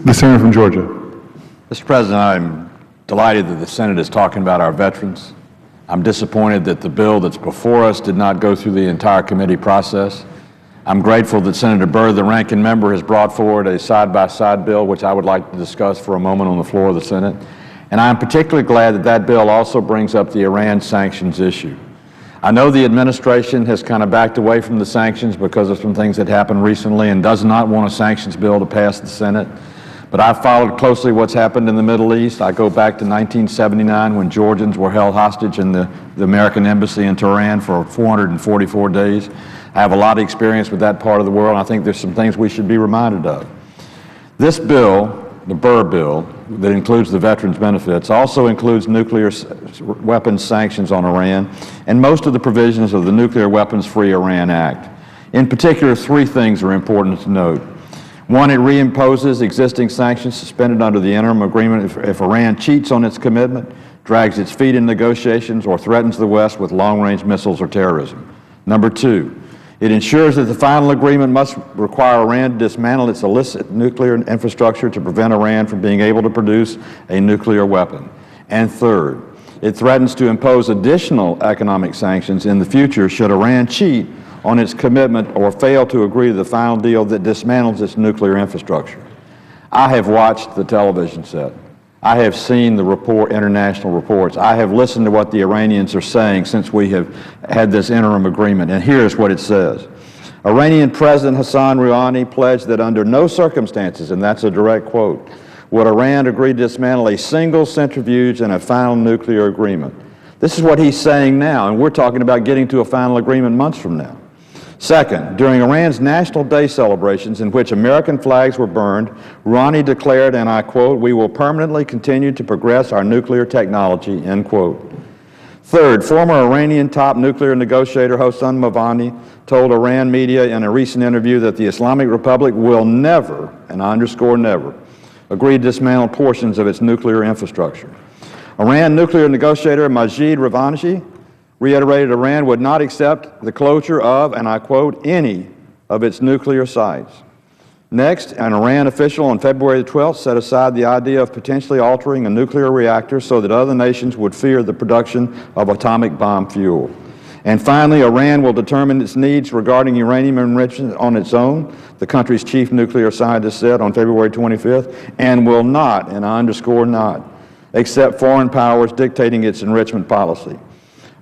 The Senator from Georgia. Mr. President, I'm delighted that the Senate is talking about our veterans. I'm disappointed that the bill that's before us did not go through the entire committee process. I'm grateful that Senator Byrd, the ranking member, has brought forward a side-by-side bill, which I would like to discuss for a moment on the floor of the Senate. And I'm particularly glad that that bill also brings up the Iran sanctions issue. I know the administration has kind of backed away from the sanctions because of some things that happened recently and does not want a sanctions bill to pass the Senate. But I've followed closely what's happened in the Middle East. I go back to 1979 when Georgians were held hostage in the American embassy in Tehran for 444 days. I have a lot of experience with that part of the world, and I think there's some things we should be reminded of. This bill, the Byrd bill, that includes the veterans' benefits, also includes nuclear weapons sanctions on Iran and most of the provisions of the Nuclear Weapons-Free Iran Act. In particular, three things are important to note. One, it reimposes existing sanctions suspended under the interim agreement if Iran cheats on its commitment, drags its feet in negotiations, or threatens the West with long-range missiles or terrorism. Number two, it ensures that the final agreement must require Iran to dismantle its illicit nuclear infrastructure to prevent Iran from being able to produce a nuclear weapon. And third, it threatens to impose additional economic sanctions in the future should Iran cheat on its commitment or fail to agree to the final deal that dismantles its nuclear infrastructure. I have watched the television set. I have seen the international reports. I have listened to what the Iranians are saying since we have had this interim agreement, and here's what it says. Iranian President Hassan Rouhani pledged that under no circumstances, and that's a direct quote, would Iran agree to dismantle a single centrifuge in a final nuclear agreement. This is what he's saying now, and we're talking about getting to a final agreement months from now. Second, during Iran's National Day celebrations in which American flags were burned, Rouhani declared, and I quote, "We will permanently continue to progress our nuclear technology," end quote. Third, former Iranian top nuclear negotiator Hossein Mavani told Iran media in a recent interview that the Islamic Republic will never, and I underscore never, agree to dismantle portions of its nuclear infrastructure. Iran nuclear negotiator Majid Ravanchi reiterated Iran would not accept the closure of, and I quote, any of its nuclear sites. Next, an Iran official on February the 12th set aside the idea of potentially altering a nuclear reactor so that other nations would fear the production of atomic bomb fuel. And finally, Iran will determine its needs regarding uranium enrichment on its own, the country's chief nuclear scientist said on February 25th, and will not, and I underscore not, accept foreign powers dictating its enrichment policy.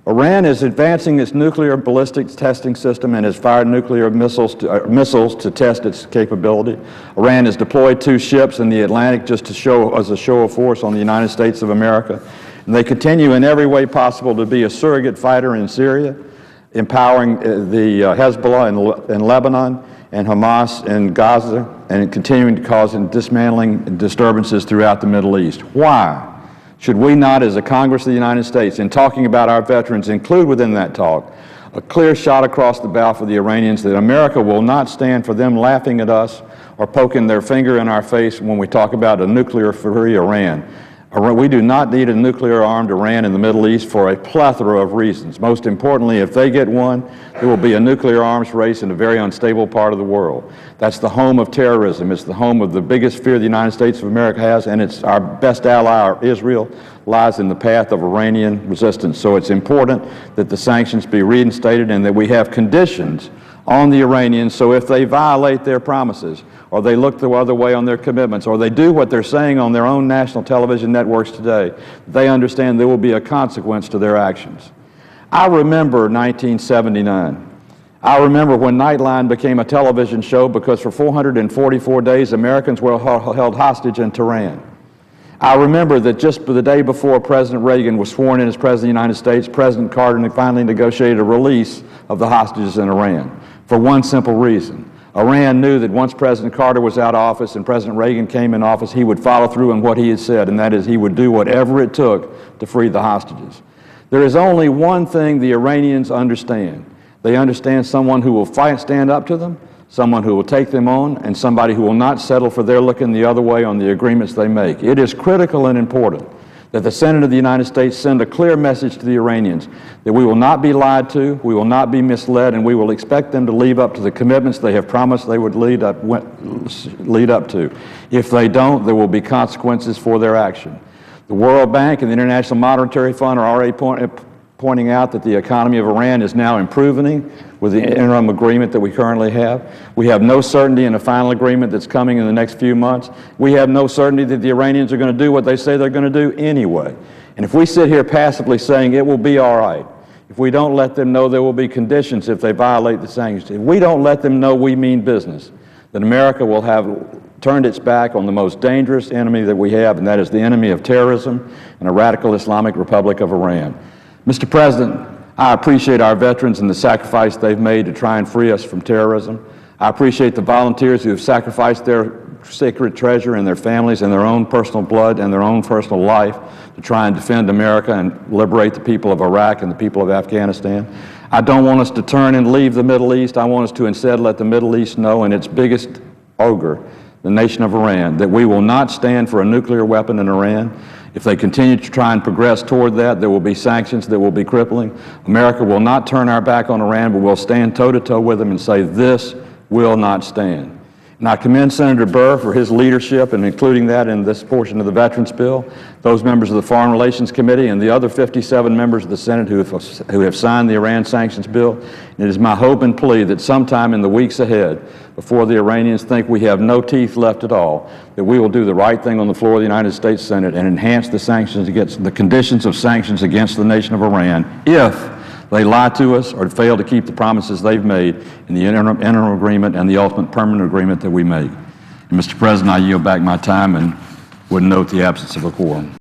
Iran is advancing its nuclear ballistics testing system and has fired nuclear missiles to test its capability. Iran has deployed 2 ships in the Atlantic just to show as a show of force on the United States of America. And they continue in every way possible to be a surrogate fighter in Syria, empowering the Hezbollah in Lebanon and Hamas in Gaza, and continuing to cause dismantling disturbances throughout the Middle East. Why should we not, as a Congress of the United States, in talking about our veterans, include within that talk a clear shot across the bow for the Iranians that America will not stand for them laughing at us or poking their finger in our face when we talk about a nuclear-free Iran. We do not need a nuclear-armed Iran in the Middle East for a plethora of reasons. Most importantly, if they get one, there will be a nuclear arms race in a very unstable part of the world. That's the home of terrorism. It's the home of the biggest fear the United States of America has, and it's our best ally, Israel, lies in the path of Iranian resistance. So it's important that the sanctions be reinstated and that we have conditions on the Iranians so if they violate their promises, or they look the other way on their commitments, or they do what they're saying on their own national television networks today, they understand there will be a consequence to their actions. I remember 1979. I remember when Nightline became a television show because for 444 days Americans were held hostage in Tehran. I remember that just the day before President Reagan was sworn in as President of the United States, President Carter finally negotiated a release of the hostages in Iran for one simple reason. Iran knew that once President Carter was out of office and President Reagan came in office, he would follow through on what he had said, and that is he would do whatever it took to free the hostages. There is only one thing the Iranians understand. They understand someone who will stand up to them, someone who will take them on, and somebody who will not settle for their looking the other way on the agreements they make. It is critical and important that the Senate of the United States send a clear message to the Iranians that we will not be lied to, we will not be misled, and we will expect them to live up to the commitments they have promised they would lead up to. If they don't, there will be consequences for their action. The World Bank and the International Monetary Fund are already pointing out that the economy of Iran is now improving with the interim agreement that we currently have. We have no certainty in a final agreement that's coming in the next few months. We have no certainty that the Iranians are going to do what they say they're going to do anyway. And if we sit here passively saying it will be all right, if we don't let them know there will be conditions if they violate the sanctions, if we don't let them know we mean business, then America will have turned its back on the most dangerous enemy that we have, and that is the enemy of terrorism and a radical Islamic Republic of Iran. Mr. President, I appreciate our veterans and the sacrifice they've made to try and free us from terrorism. I appreciate the volunteers who have sacrificed their sacred treasure and their families and their own personal blood and their own personal life to try and defend America and liberate the people of Iraq and the people of Afghanistan. I don't want us to turn and leave the Middle East. I want us to instead let the Middle East know, and its biggest ogre, the nation of Iran, that we will not stand for a nuclear weapon in Iran. If they continue to try and progress toward that, there will be sanctions that will be crippling. America will not turn our back on Iran, but we'll stand toe-to-toe with them and say, this will not stand. And I commend Senator Burr for his leadership in including that in this portion of the Veterans Bill, those members of the Foreign Relations Committee, and the other 57 members of the Senate who have signed the Iran Sanctions Bill. And it is my hope and plea that sometime in the weeks ahead, before the Iranians think we have no teeth left at all, that we will do the right thing on the floor of the United States Senate and enhance the sanctions against the conditions of sanctions against the nation of Iran if they lie to us or fail to keep the promises they've made in the interim agreement and the ultimate permanent agreement that we make. And Mr. President, I yield back my time and would note the absence of a quorum.